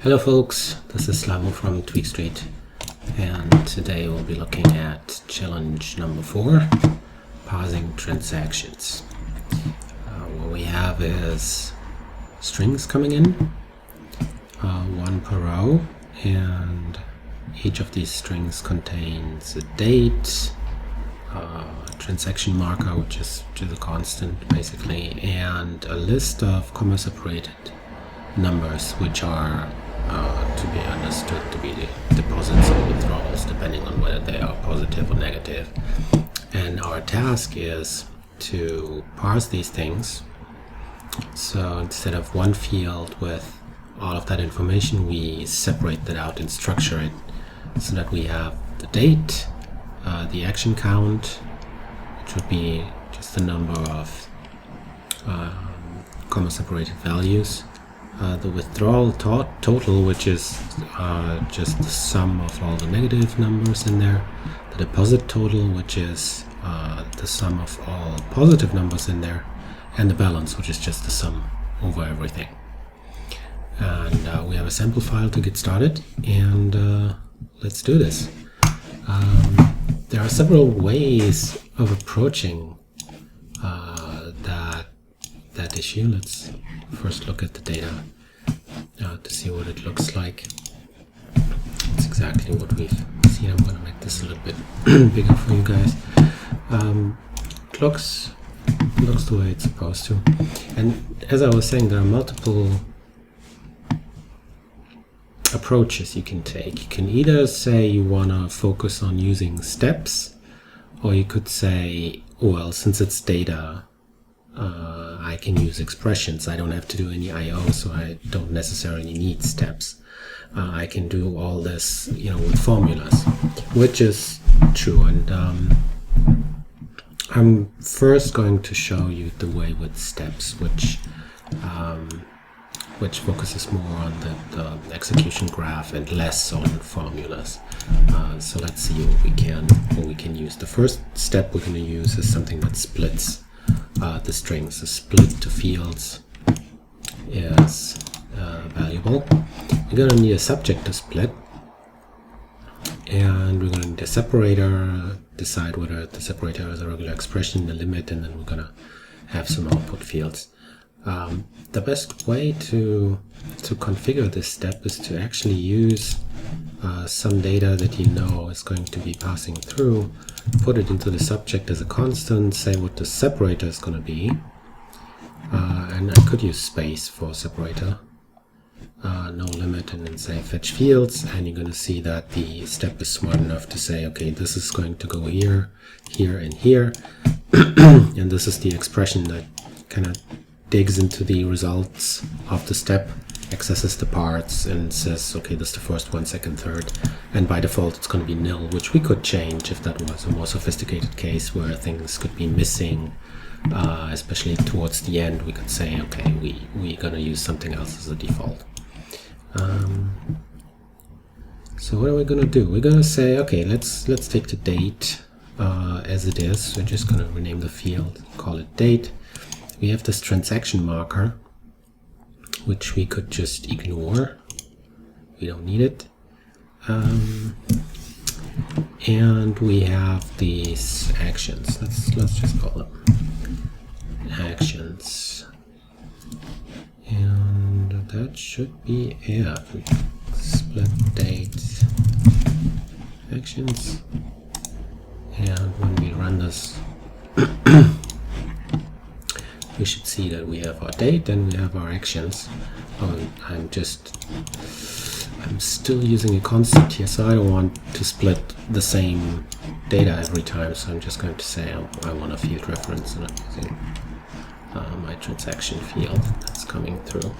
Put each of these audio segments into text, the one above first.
Hello folks, this is Slavo from Tweakstreet, and today we'll be looking at challenge number 4, parsing transactions. What we have is strings coming in, one per row, and each of these strings contains a date, a transaction marker, which is a constant basically, and a list of comma-separated numbers, which are to be understood to be the deposits or withdrawals, depending on whether they are positive or negative. And our task is to parse these things. So instead of one field with all of that information, we separate that out and structure it so that we have the date, the action count, which would be just the number of comma-separated values, the withdrawal total, which is just the sum of all the negative numbers in there, the deposit total, which is the sum of all positive numbers in there, and the balance, which is just the sum over everything. And we have a sample file to get started, and let's do this. There are several ways of approaching that issue. Let's first look at the data to see what it looks like. It's exactly what we've seen. I'm going to make this a little bit bigger for you guys. Looks the way it's supposed to. And as I was saying, there are multiple approaches you can take. You can either say you want to focus on using steps, or you could say, well, since it's data, I can use expressions. I don't have to do any I/O, so I don't necessarily need steps. I can do all this, with formulas, which is true. And I'm first going to show you the way with steps, which focuses more on the execution graph and less on formulas. So let's see what we can use. The first step we're going to use is something that splits the strings. The split to fields is valuable. We're going to need a subject to split, and we're going to need a separator, decide whether the separator is a regular expression, the limit, and then we're going to have some output fields. The best way to configure this step is to actually use some data that you know is going to be passing through, put it into the subject as a constant, say what the separator is going to be, and I could use space for separator, no limit, and then say fetch fields, and you're going to see that the step is smart enough to say, okay, this is going to go here, here, and here, and this is the expression that kind of digs into the results of the step, accesses the parts, and says, okay, this is the first one, second, third, and by default it's going to be nil, which we could change if that was a more sophisticated case where things could be missing, especially towards the end. We could say, okay, we're going to use something else as a default. So what are we going to do? We're going to say, okay, let's take the date as it is. We're just going to rename the field, call it date. We have this transaction marker, which we could just ignore. We don't need it. And we have these actions. Let's just call them actions. And that should be it. Split date actions. And when we run this, we should see that we have our date and we have our actions. I'm still using a constant here, so I don't want to split the same data every time, so I'm just going to say I want a field reference, and I'm using my transaction field that's coming through.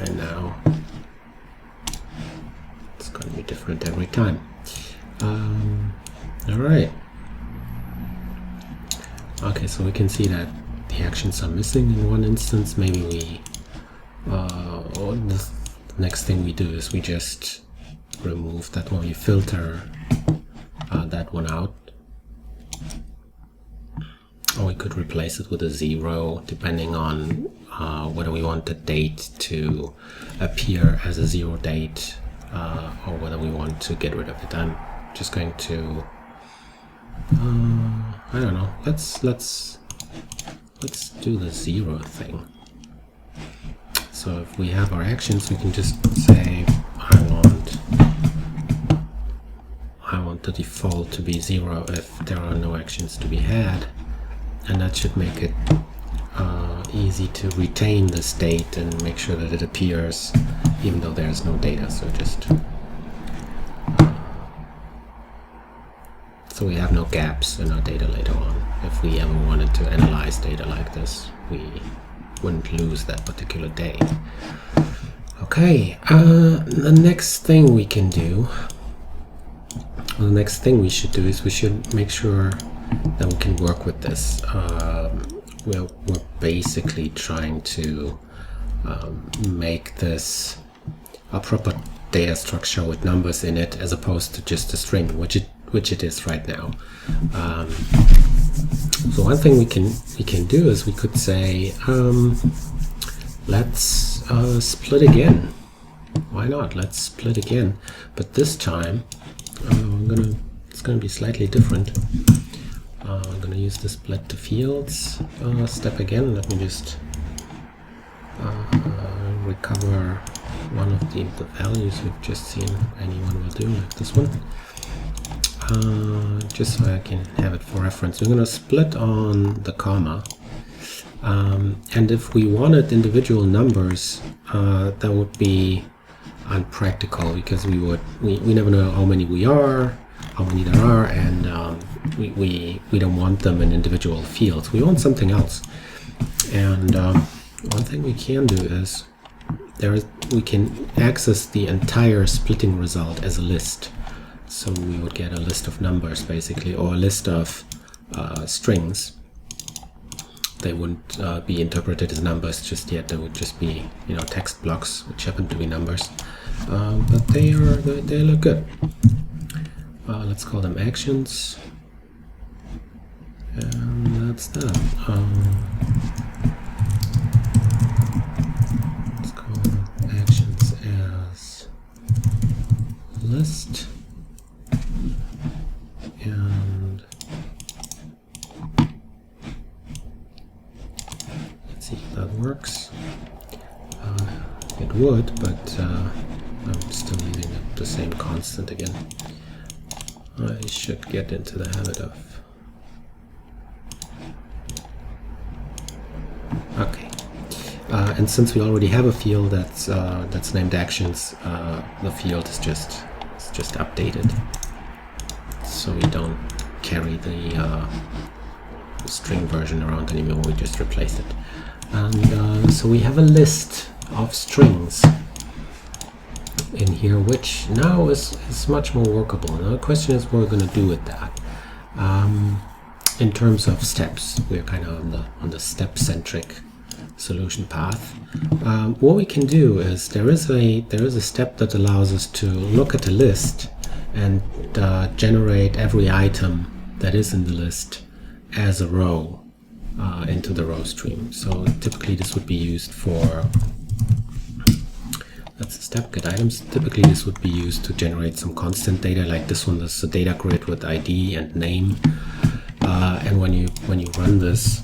And now it's going to be different every time. Alright. Okay, so we can see that the actions are missing in one instance. Maybe the next thing we do is we just remove that one. We filter that one out. or we could replace it with a 0, depending on whether we want the date to appear as a 0 date or whether we want to get rid of it. I'm just going to I don't know, let's do the 0 thing. So if we have our actions, we can just say I want the default to be 0 if there are no actions to be had, and that should make it easy to retain the state and make sure that it appears even though there's no data. So just so we have no gaps in our data later on. If we ever wanted to analyze data like this, we wouldn't lose that particular day. Okay, the next thing we can do, the next thing we should do is we should make sure that we can work with this. We're basically trying to make this a proper data structure with numbers in it, as opposed to just a string, which it is right now. So one thing we can do is we could say, let's split again. Why not? Let's split again, but this time it's gonna be slightly different. I'm gonna use the split to fields step again. Let me just recover one of the values we've just seen. Anyone will do, like this one. Just so I can have it for reference. We're going to split on the comma, and if we wanted individual numbers, that would be unpractical, because we never know how many there are, and we don't want them in individual fields. We want something else. And one thing we can do is we can access the entire splitting result as a list. So we would get a list of numbers, basically, or a list of strings. They wouldn't be interpreted as numbers just yet. They would just be, text blocks, which happen to be numbers. But they look good. Let's call them actions, and that's that. Let's call actions as list. And let's see if that works. It would, but I'm still leaving the same constant again. I should get into the habit of... Okay. And since we already have a field that's named actions, the field is just updated. So we don't carry the string version around anymore, we just replace it. And so we have a list of strings in here, which now is much more workable. Now the question is what we're going to do with that. In terms of steps, we're kind of on the step-centric solution path. What we can do is there is a step that allows us to look at a list and generate every item that is in the list as a row into the row stream. So typically this would be used for, that's the step, get items. Typically this would be used to generate some constant data, like this one is a data grid with ID and name. And when you run this,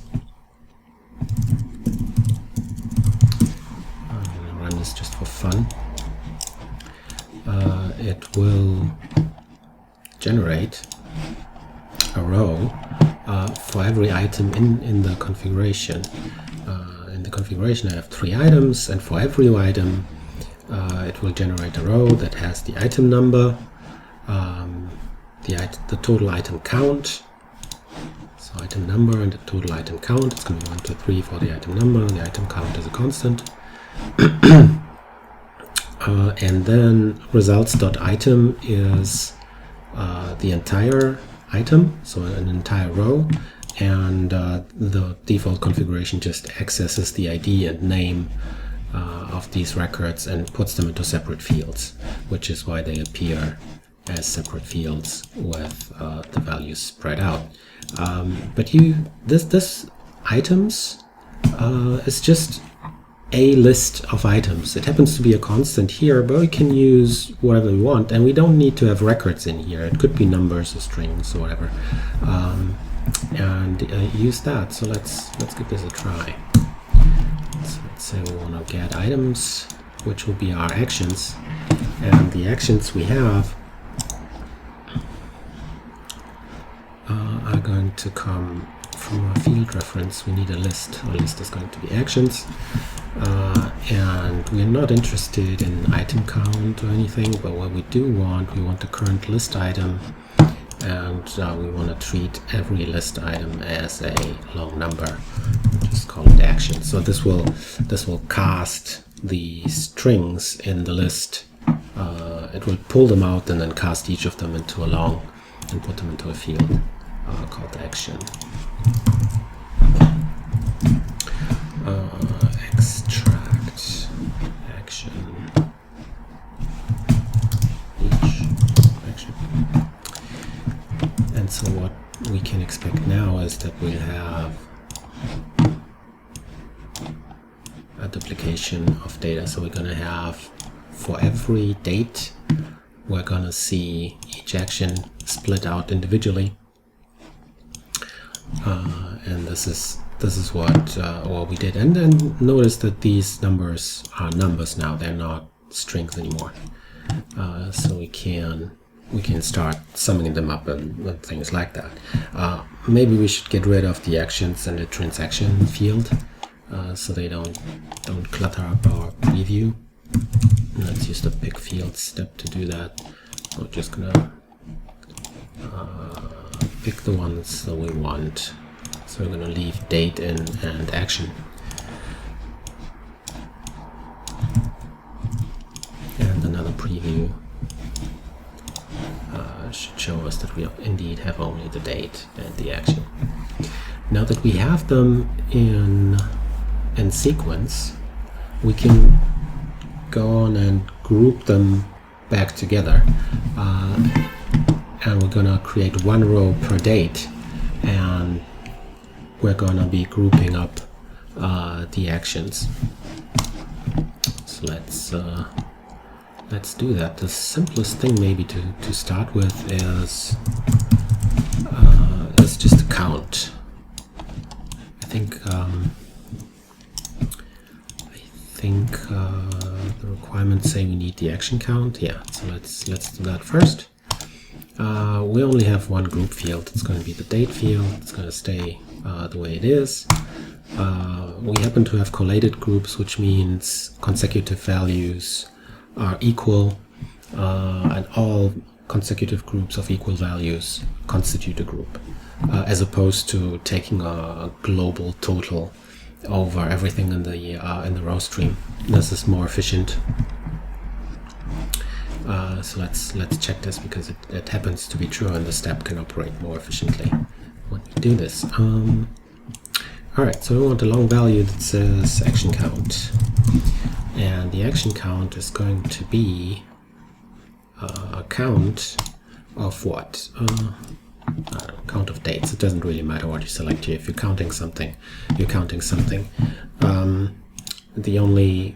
I'm going to run this just for fun. It will generate a row for every item in the configuration. In the configuration I have 3 items, and for every item it will generate a row that has the item number, the total item count, so item number and the total item count. It's going to be 1, 2, 3 for the item number, the item count is a constant. And then results.item is the entire item, so an entire row, and the default configuration just accesses the ID and name of these records and puts them into separate fields, which is why they appear as separate fields with the values spread out. But this items is just a list of items. It happens to be a constant here, but we can use whatever we want, and we don't need to have records in here. It could be numbers or strings or whatever, and use that. So let's give this a try. So let's say we want to get items, which will be our actions, and the actions we have are going to come from our field reference. We need a list. Our list is going to be actions, and we're not interested in item count or anything, but what we do want, we want the current list item, and we want to treat every list item as a long number. Just call it action. So this will cast the strings in the list. It will pull them out and then cast each of them into a long and put them into a field called action. Extract action, each action. And so what we can expect now is that we'll have a duplication of data. So we're going to have, for every date, we're going to see each action split out individually, and this is what we did. And then notice that these numbers are numbers now; they're not strings anymore. So we can start summing them up and things like that. Maybe we should get rid of the actions and the transaction field, so they don't clutter up our preview. Let's use the pick field step to do that. We're just gonna pick the ones that we want. So we're gonna leave date in and action. And another preview should show us that we indeed have only the date and the action. Now that we have them in sequence, we can go on and group them back together, and we're gonna create one row per date, and we're gonna be grouping up the actions. So let's do that. The simplest thing maybe to start with is just a count. I think the requirements say we need the action count. Yeah, so let's do that first. We only have one group field. It's going to be the date field. It's going to stay the way it is. We happen to have collated groups, which means consecutive values are equal, and all consecutive groups of equal values constitute a group, as opposed to taking a global total over everything in the row stream. This is more efficient. So let's check this, because it happens to be true, and the step can operate more efficiently when we do this. All right, so we want a long value that says action count, and the action count is going to be a count of what? I don't know, count of dates. It doesn't really matter what you select here. If you're counting something, you're counting something. The only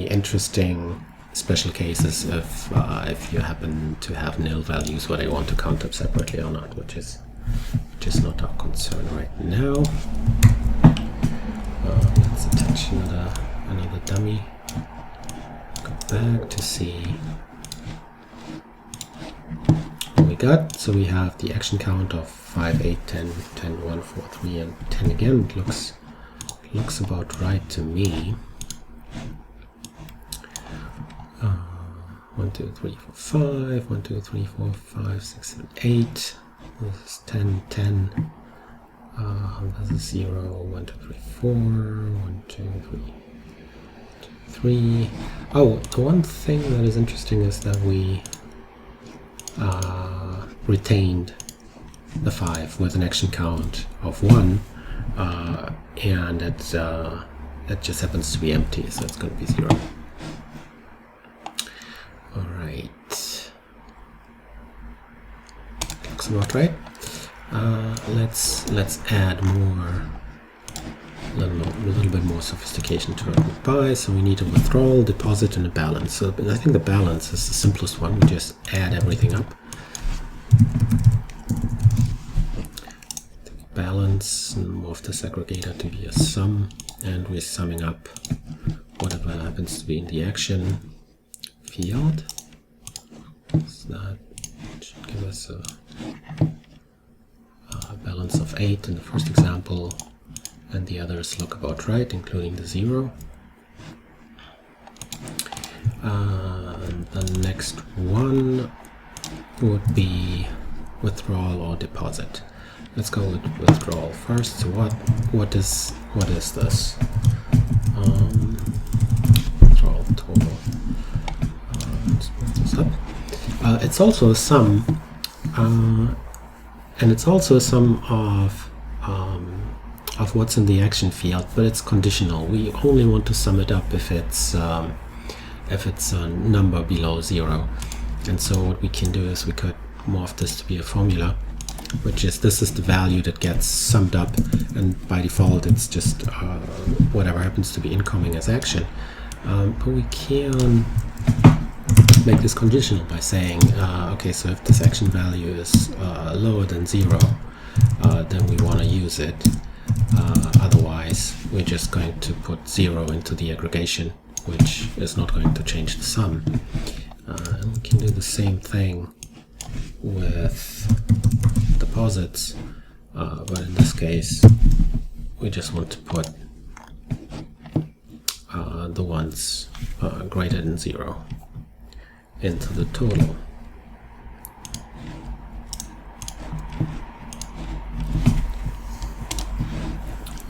interesting special case is if you happen to have nil values, whether you want to count them separately or not, which is not our concern right now. Let's attach another dummy. Go back to see what we got. So we have the action count of 5, 8, 10, 10, 1, 4, 3, and 10 again. It looks about right to me. 1, 2, 3, 4, 5. 1, 2, 3, 4, 5, 6, 7, 8. This is 10, 10. This is 0, 1, 2, 3, 4. 1, 2, 3, 3. Oh, the one thing that is interesting is that we retained the 5 with an action count of 1, and it just happens to be empty, so it's going to be 0. All right. about right. Let's add more, a little bit more sophistication to our group by. So we need a withdrawal, deposit, and a balance. So I think the balance is the simplest one. We just add everything up. Balance, and move this aggregator to be a sum, and we're summing up whatever happens to be in the action field. So that should give us a balance of 8 in the first example, and the others look about right, including the 0. The next one would be withdrawal or deposit. Let's go with withdrawal first. So what is this? Withdrawal total. Let's move this up. It's also a sum, and it's also a sum of what's in the action field, but it's conditional. We only want to sum it up if it's a number below 0. And so what we can do is we could morph this to be a formula, which is this is the value that gets summed up, and by default it's just whatever happens to be incoming as action. But we can make this conditional by saying, okay, so if this action value is lower than 0, then we want to use it. Otherwise, we're just going to put 0 into the aggregation, which is not going to change the sum. And we can do the same thing with deposits, but in this case, we just want to put the ones greater than 0 into the total.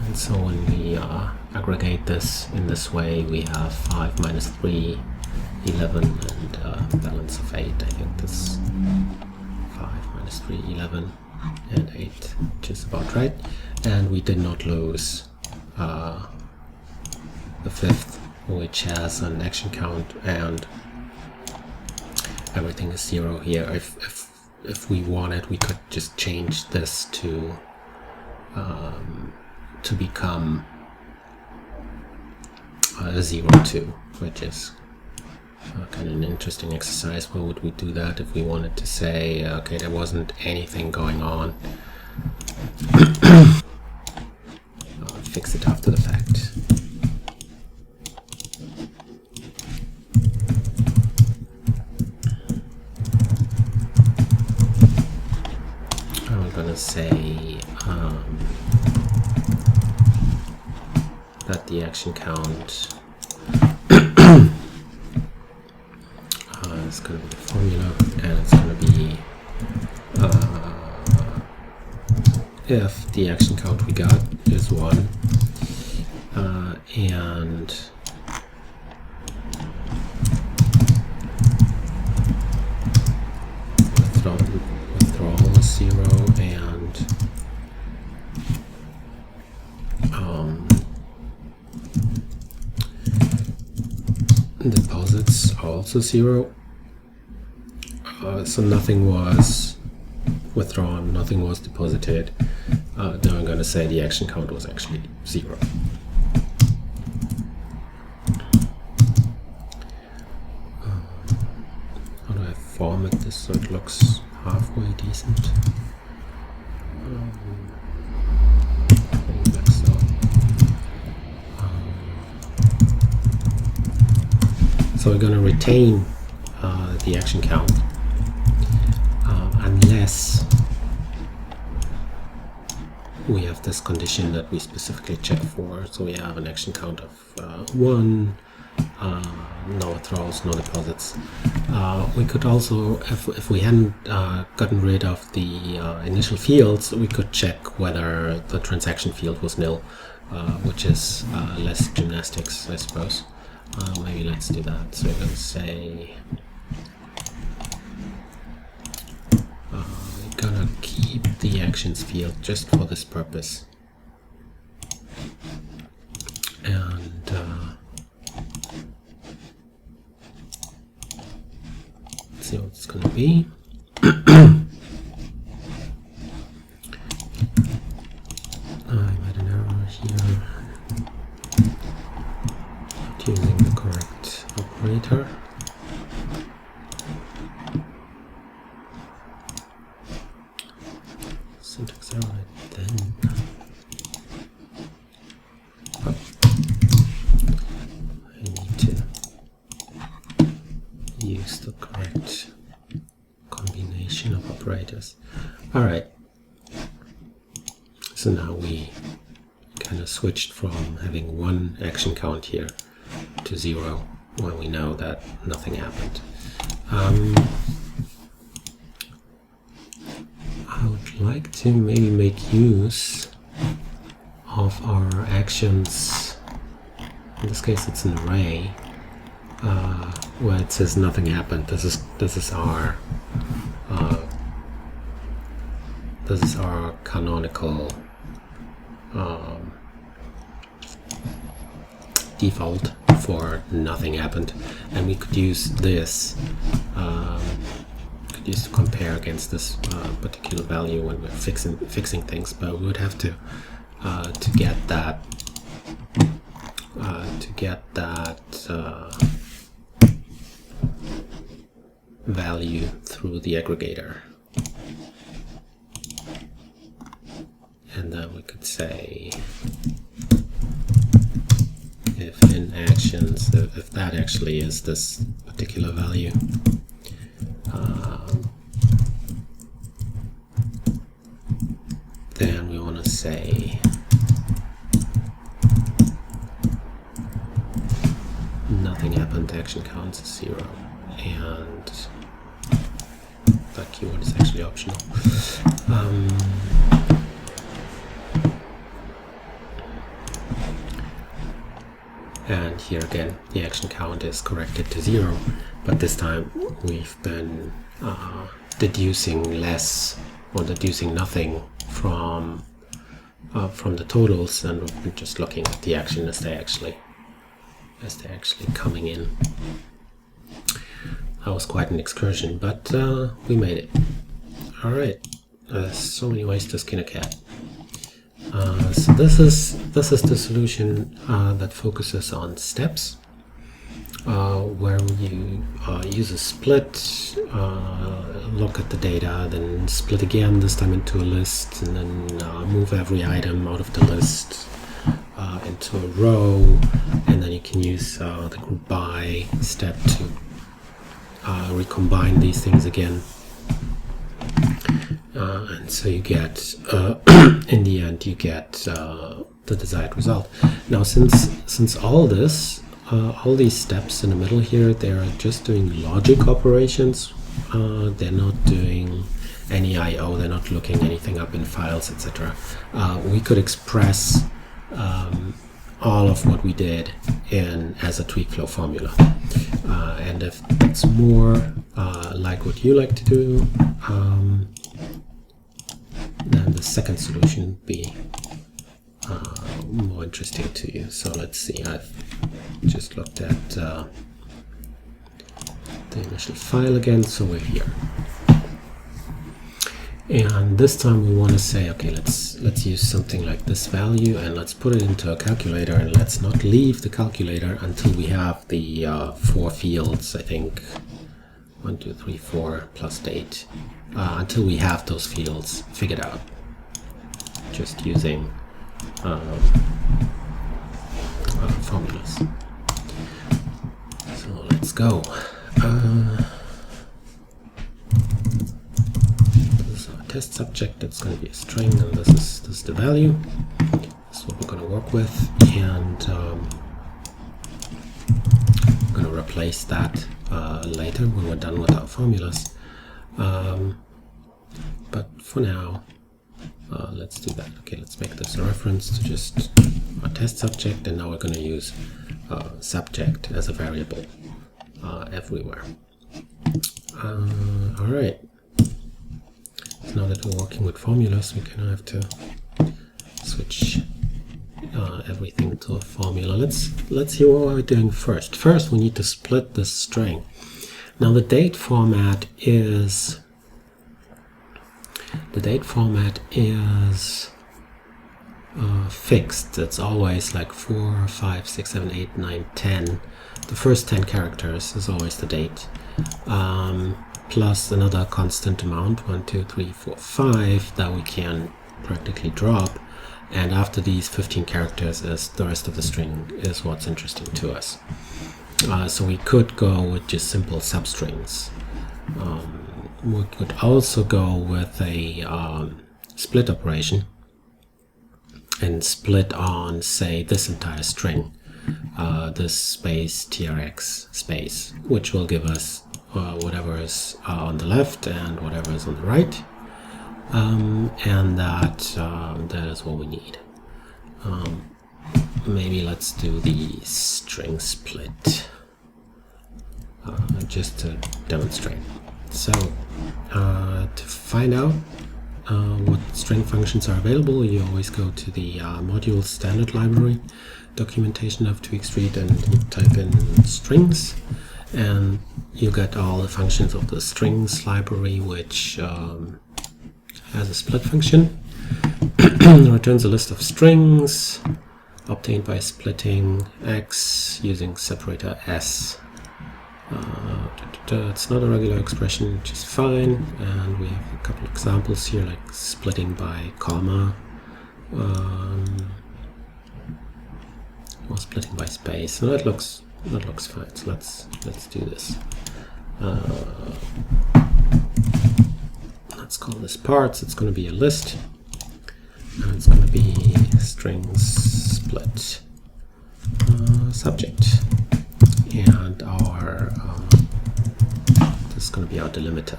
And so when we aggregate this in this way, we have 5 minus 3, 11, and balance of 8. I think this 5 minus 3, 11, and 8, which is about right. And we did not lose the fifth, which has an action count, and everything is 0 here. If we wanted, we could just change this to become 0, 2, which is kind of an interesting exercise. Where would we do that if we wanted to say, okay, there wasn't anything going on? I'll fix it after the fact. I'm going to say that the action count is going to be the formula, and it's going to be if the action count we got is 1, and withdrawal is 0, and deposits are also 0. So nothing was withdrawn, nothing was deposited. Then I'm going to say the action count was actually 0. How do I format this so it looks halfway decent? So we're going to retain the action count unless we have this condition that we specifically check for. So we have an action count of 1, no withdrawals, no deposits. We could also, if we hadn't gotten rid of the initial fields, we could check whether the transaction field was nil, which is less gymnastics, I suppose. Maybe let's do that. So we're going to say we're going to keep the actions field just for this purpose. And let's see what it's going to be. operator. Syntax error then. Oh. I need to use the correct combination of operators. Alright. So now we kind of switched from having one action count here to 0 when we know that nothing happened. I would like to maybe make use of our actions. In this case, it's an array where it says nothing happened. This is our canonical default for nothing happened, and we could use this. Could use to compare against this particular value when we're fixing things, but we would have to get that value through the aggregator, and then we could say if in actions, if that actually is this particular value, then we want to say nothing happened, action counts is 0, and that keyword is actually optional. And here again, the action count is corrected to 0, but this time we've been deducing less or deducing nothing from the totals, and we've been just looking at the action as they're actually coming in. That was quite an excursion, but we made it. All right, so many ways to skin a cat. So this is the solution that focuses on steps, where you use a split, look at the data, then split again, this time into a list, and then move every item out of the list into a row, and then you can use the group by step to recombine these things again. And so you get, in the end, you get the desired result. Now, since all these steps in the middle here, they're just doing logic operations. They're not doing any I/O. They're not looking anything up in files, etc. We could express all of what we did as a TweakFlow formula. And if it's more like what you like to do, then the second solution would be more interesting to you. So let's see, I've just looked at the initial file again, so we're here. And this time we want to say, okay, let's use something like this value, and let's put it into a calculator, and let's not leave the calculator until we have the 4 fields, I think, 1, 2, 3, 4 plus 8, until we have those fields figured out, just using formulas. So let's go. This is our test subject. That's going to be a string, and this is the value. This is what we're going to work with, and we're going to replace that later when we're done with our formulas. But for now, let's do that. Okay, let's make this a reference to just our test subject, and now we're going to use subject as a variable everywhere. All right. So now that we're working with formulas, we kind of have to switch everything to a formula. Let's see what we're doing first. First, we need to split this string. Now the date format is fixed. It's always like 4, 5, 6, 7, 8, 9, 10. the first 10 characters is always the date, plus another constant amount, 1, 2, 3, 4, 5, that we can practically drop. And after these 15 characters, is the rest of the string is what's interesting to us. So we could go with just simple substrings. We could also go with a split operation and split on, say, this entire string, this space trx space, which will give us whatever is on the left and whatever is on the right. And that is what we need. Maybe let's do the string split just to demonstrate. So to find out what string functions are available, you always go to the module standard library documentation of Tweakstreet and type in strings, and you get all the functions of the strings library, which has a split function. Returns a list of strings obtained by splitting x using separator s. It's not a regular expression, which is fine, and we have a couple examples here, like splitting by comma or splitting by space. So that looks fine. So let's do this. Let's call this parts. It's going to be a list, and it's going to be strings split subject, and our this is going to be our delimiter.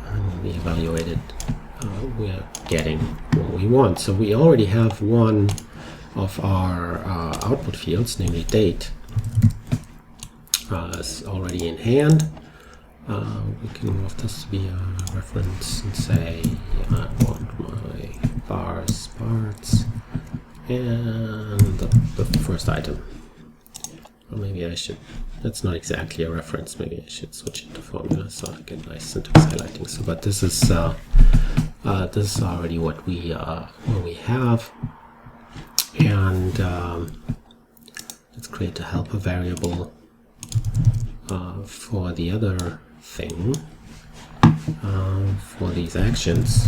And when we evaluate it, we're getting what we want. So we already have one of our output fields, namely date, is already in hand. We can move this to be a reference and say I want my bars parts and the first item. Or maybe I should, that's not exactly a reference, maybe I should switch it to formula so I get nice syntax highlighting. So, but this is already what we have, and let's create a helper variable for the other thing, for these actions.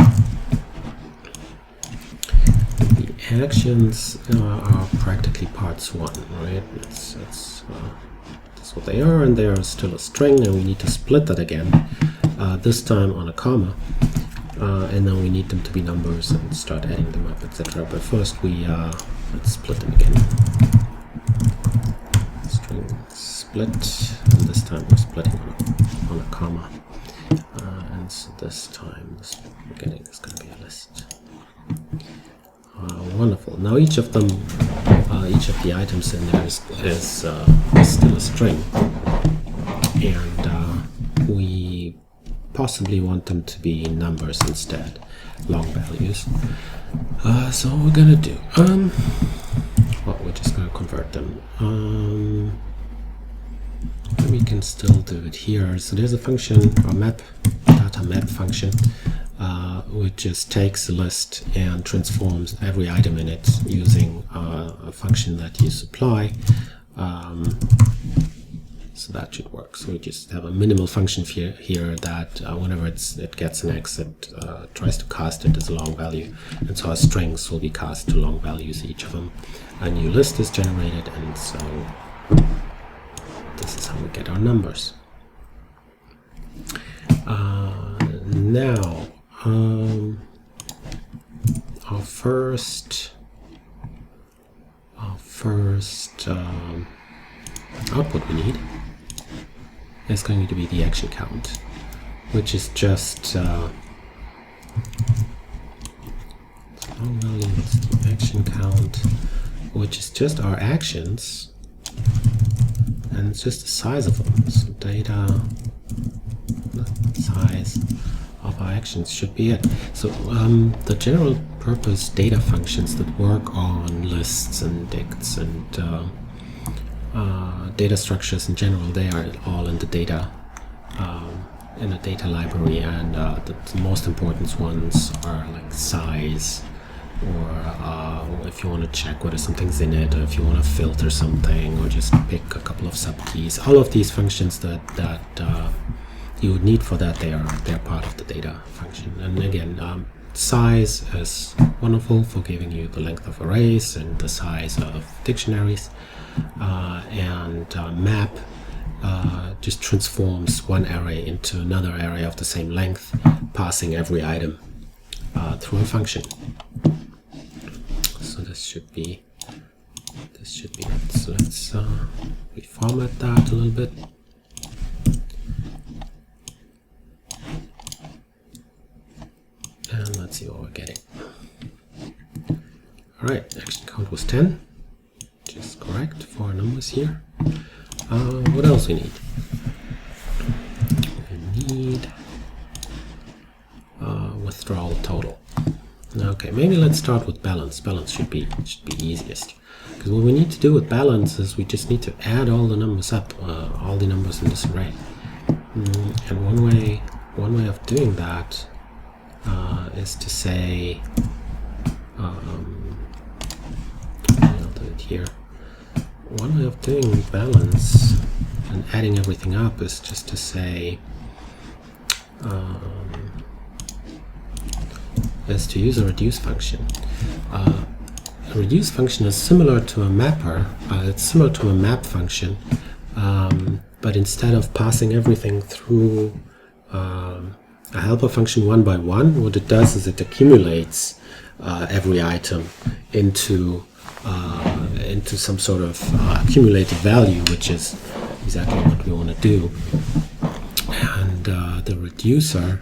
The actions are practically parts 1, right? That's what they are, and they are still a string, and we need to split that again, this time on a comma, and then we need them to be numbers and start adding them up, etc. But first we let's split them again. String split, and this time we're splitting on a comma, and so this time this we're getting is going to be a list. Wonderful. Now each of them, each of the items in there is still a string, and we possibly want them to be numbers instead, long values. So what we're gonna do, well, we're just gonna convert them. We can still do it here. So there's a function, or data map function, which just takes a list and transforms every item in it using a function that you supply. So that should work. So we just have a minimal function here that whenever it gets an X, it tries to cast it as a long value. And so our strings will be cast to long values, each of them. A new list is generated, and so this is how we get our numbers. Now, our first output we need is going to be the action count, which is just long value is the action count, which is just our actions, and it's just the size of them. So data size of our actions should be it. So the general purpose data functions that work on lists and dicts and data structures in general, they are all in the data library, and the most important ones are like size or if you want to check whether something's in it, or if you want to filter something, or just pick a couple of subkeys. All of these functions that you would need for that, they're part of the data function. And again, size is wonderful for giving you the length of arrays and the size of dictionaries, and map just transforms one array into another array of the same length, passing every item through a function. So this should be it. So let's reformat that a little bit. And let's see what we're getting. All right, action count was 10, which is correct for our numbers here. What else we need? We need withdrawal total. Okay, maybe let's start with balance. Balance should be easiest, because what we need to do with balance is we just need to add all the numbers up, all the numbers in this array. And one way of doing that is to say, I'll do it here. One way of doing balance and adding everything up is just to say, is to use a reduce function. A reduce function is similar to a mapper. It's similar to a map function, but instead of passing everything through a helper function one by one, what it does is it accumulates every item into some sort of accumulated value, which is exactly what we want to do. And the reducer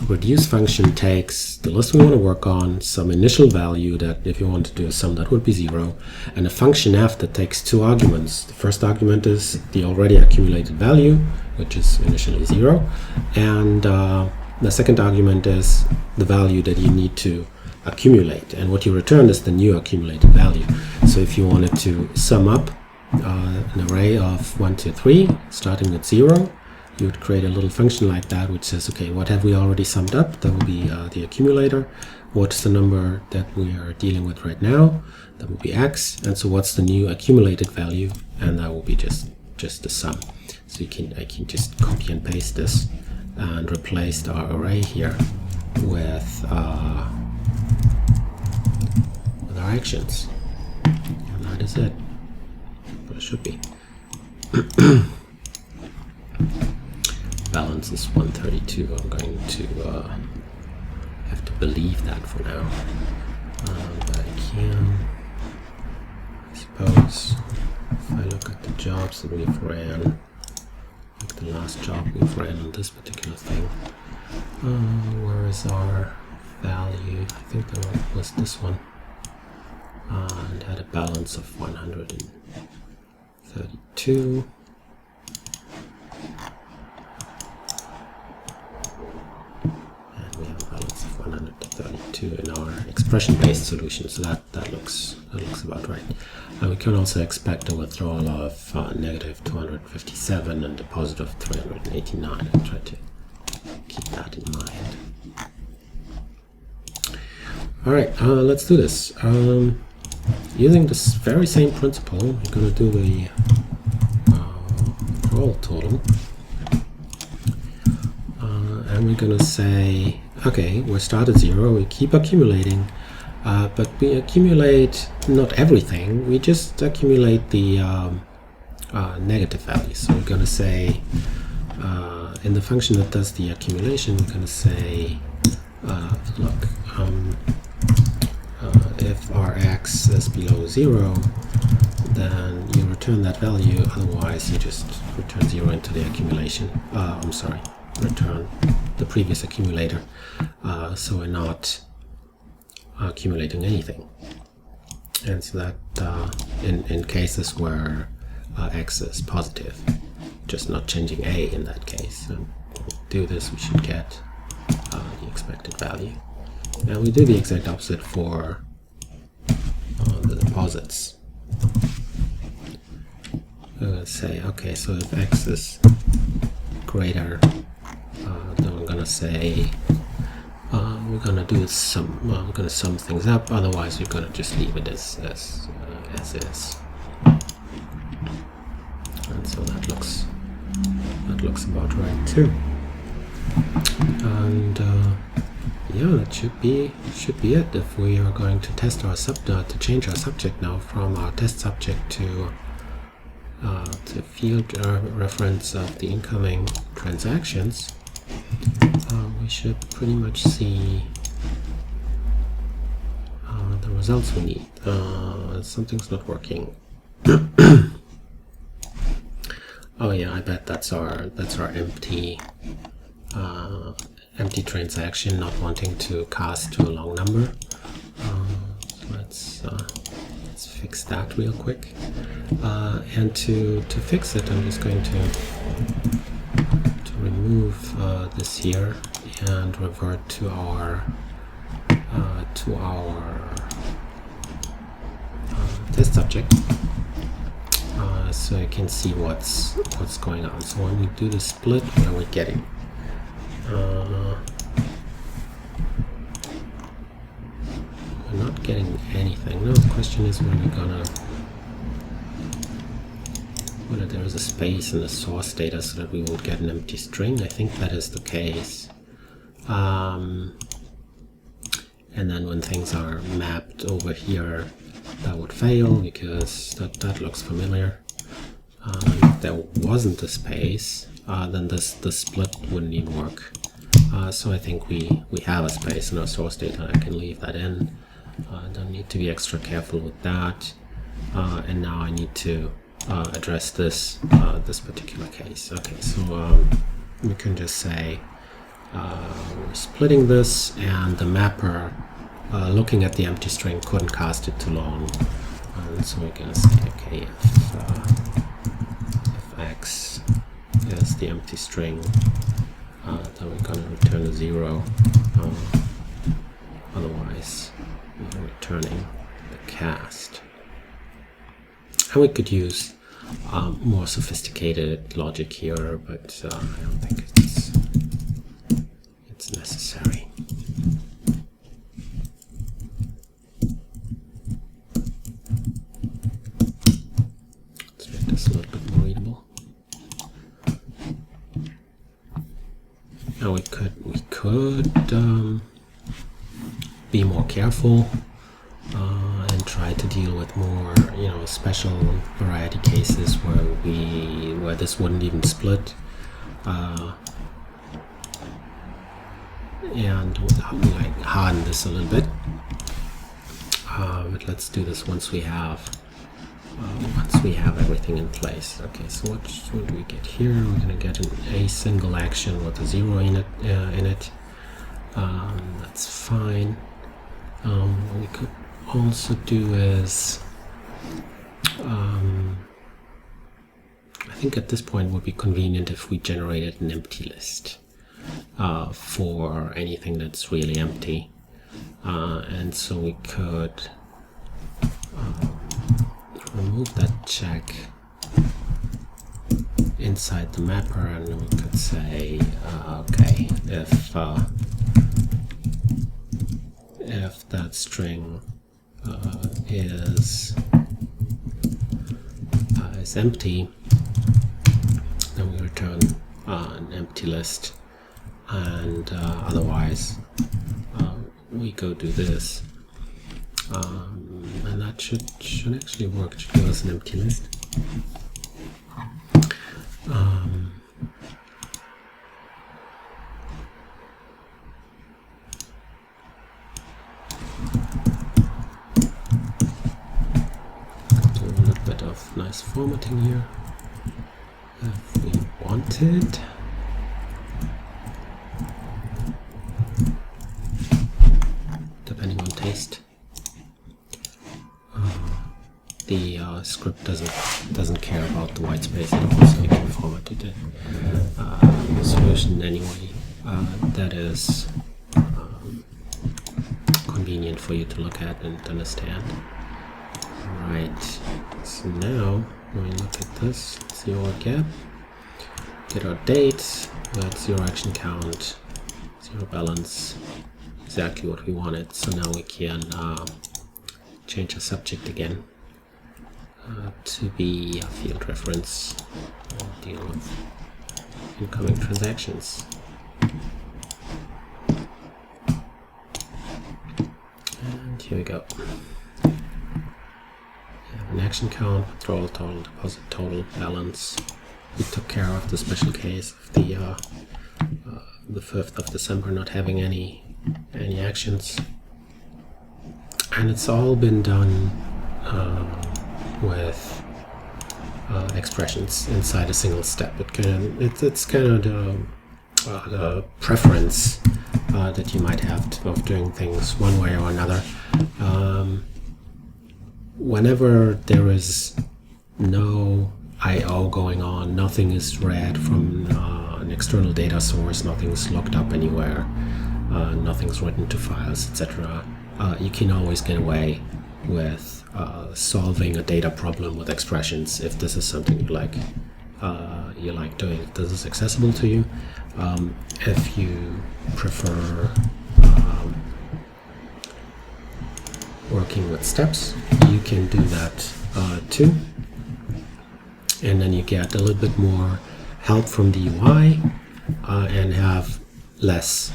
reduce function takes the list we want to work on, some initial value that if you want to do a sum that would be 0, and a function f that takes two arguments. The first argument is the already accumulated value, which is initially 0, and the second argument is the value that you need to accumulate, and what you return is the new accumulated value. So if you wanted to sum up an array of 1, 2, 3 starting with 0, you would create a little function like that which says, okay, what have we already summed up? That will be the accumulator. What's the number that we are dealing with right now? That will be x. And so what's the new accumulated value? And that will be just the sum. So I can just copy and paste this and replace our array here with our actions. And that is it. What it should be. Balance is 132. I'm going to have to believe that for now. But I can, I suppose, if I look at the jobs that we've ran, like the last job we've ran on this particular thing, where is our value? I think that was this one, and had a balance of 132. In our expression-based solution, so that looks about right. We can also expect a withdrawal of negative 257 and a positive 389. I'll try to keep that in mind. All right, let's do this. Using this very same principle, we're going to do the withdrawal total, and we're going to say, okay, we start at 0, we keep accumulating, but we accumulate not everything, we just accumulate the negative values. So we're going to say, in the function that does the accumulation, we're going to say, look, if Rx is below 0, then you return that value, otherwise you just return 0 into the accumulation. I'm sorry, return the previous accumulator, so we're not accumulating anything. And so that in cases where x is positive, just not changing a in that case. And when we do this, we should get the expected value. And we do the exact opposite for the deposits. We're going to say, okay, so if x is greater, then we're going to say we're gonna do some. We're gonna sum things up. Otherwise, we're gonna just leave it as is. And so that looks about right too. And yeah, that should be it. If we are going to test our to change our subject now from our test subject to field reference of the incoming transactions, we should pretty much see the results we need. Something's not working. Oh yeah, I bet that's our empty transaction, not wanting to cast to a long number. So let's fix that real quick. And to fix it, I'm just going to remove this here and revert to our test subject, so you can see what's going on. So when we do the split, what are we getting? We're not getting anything. No, the question is whether there is a space in the source data so that we would get an empty string. I think that is the case. And then when things are mapped over here, that would fail because that looks familiar. If there wasn't a space, then the split wouldn't even work. So I think we have a space in our source data. I can leave that in. Don't need to be extra careful with that. And now I need to address this particular case. Okay, so we can just say we're splitting this, and the mapper, looking at the empty string, couldn't cast it too long. And so we're going to say, okay, if x is the empty string, then we're going to return a 0. Otherwise, we're returning the cast. And we could use more sophisticated logic here, but I don't think it's necessary. Let's make this a little bit more readable. Now we could be more careful and try to deal with more, special variety cases where this wouldn't even split, and like harden this a little bit. But let's do this once we have everything in place. Okay, so what do we get here? We're going to get a single action with a 0 in it. That's fine. What we could also do is, I think at this point it would be convenient if we generated an empty list for anything that's really empty. And so we could remove that check inside the mapper, and we could say, okay, if that string is empty, then we return an empty list, and otherwise we go do this, and that should actually work. It should give us an empty list. Nice formatting here if we wanted. Depending on taste. The script doesn't care about the white space at all, so you can format it a solution anyway that is convenient for you to look at and understand. Right, so now when we look at this, see what we get our date, we had 0 action count, 0 balance, exactly what we wanted. So now we can change the subject again to be a field reference and deal with incoming transactions. And here we go. We have an action count, withdrawal total, deposit total, balance. We took care of the special case of the 5th of December not having any actions, and it's all been done with expressions inside a single step. It's kind of the preference that you might have of doing things one way or another. Whenever there is no I/O going on, nothing is read from an external data source, nothing's looked up anywhere, nothing's written to files, etc. You can always get away with solving a data problem with expressions if this is something you like doing, if this is accessible to you. If you prefer working with steps, you can do that too. And then you get a little bit more help from the UI and have less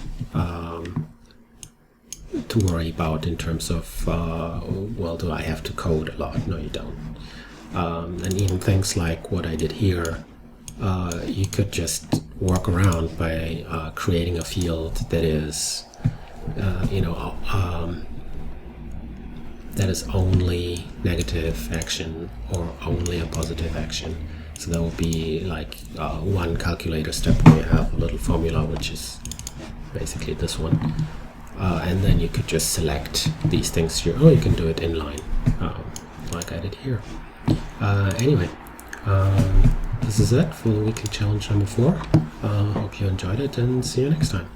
to worry about in terms of, well, do I have to code a lot? No, you don't. And even things like what I did here, you could just work around by creating a field that is, that is only negative action or only a positive action. So that would be like one calculator step where you have a little formula, which is basically this one. And then you could just select these things here, or you can do it inline, like I did here. Anyway, this is it for the weekly challenge number 4. Hope you enjoyed it, and see you next time.